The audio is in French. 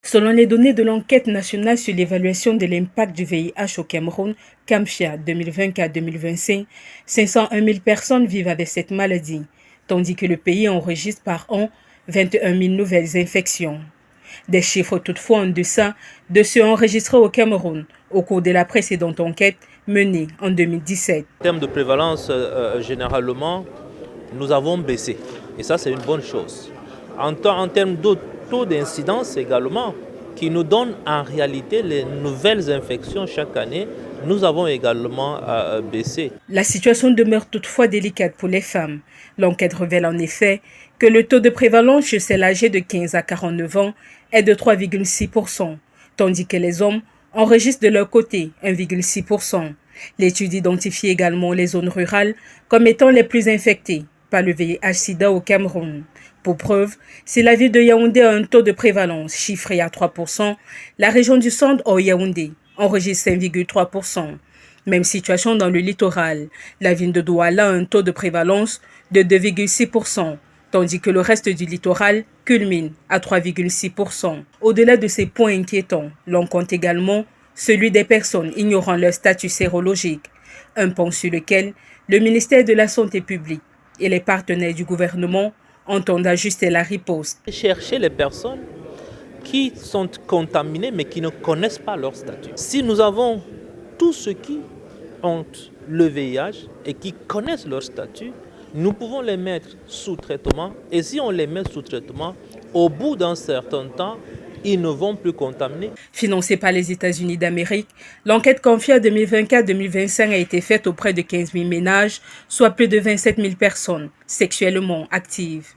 Selon les données de l'enquête nationale sur l'évaluation de l'impact du VIH au Cameroun, CAMFIA 2024-2025, 501 000 personnes vivent avec cette maladie, tandis que le pays enregistre par an 21 000 nouvelles infections. Des chiffres toutefois en deçà de ceux enregistrés au Cameroun au cours de la précédente enquête menée en 2017. En termes de prévalence, généralement, nous avons baissé. Et ça, c'est une bonne chose. En termes de taux d'incidence également, qui nous donne en réalité les nouvelles infections chaque année, nous avons également baissé. La situation demeure toutefois délicate pour les femmes. L'enquête révèle en effet que le taux de prévalence chez celles âgées de 15 à 49 ans est de 3,6%, tandis que les hommes enregistrent de leur côté 1,6%. L'étude identifie également les zones rurales comme étant les plus infectées par le VIH-Sida au Cameroun. Pour preuve, si la ville de Yaoundé a un taux de prévalence chiffré à 3%, la région du centre au Yaoundé enregistre 5,3%. Même situation dans le littoral. La ville de Douala a un taux de prévalence de 2,6%, tandis que le reste du littoral culmine à 3,6%. Au-delà de ces points inquiétants, l'on compte également celui des personnes ignorant leur statut sérologique, un point sur lequel le ministère de la Santé publique et les partenaires du gouvernement entendent ajuster la riposte. Chercher les personnes qui sont contaminées mais qui ne connaissent pas leur statut. Si nous avons tous ceux qui ont le VIH et qui connaissent leur statut, nous pouvons les mettre sous traitement. Et si on les met sous traitement, au bout d'un certain temps, ils ne vont plus contaminer. Financée par les États-Unis d'Amérique, l'enquête CAMFIA 2024-2025 a été faite auprès de 15 000 ménages, soit plus de 27 000 personnes sexuellement actives.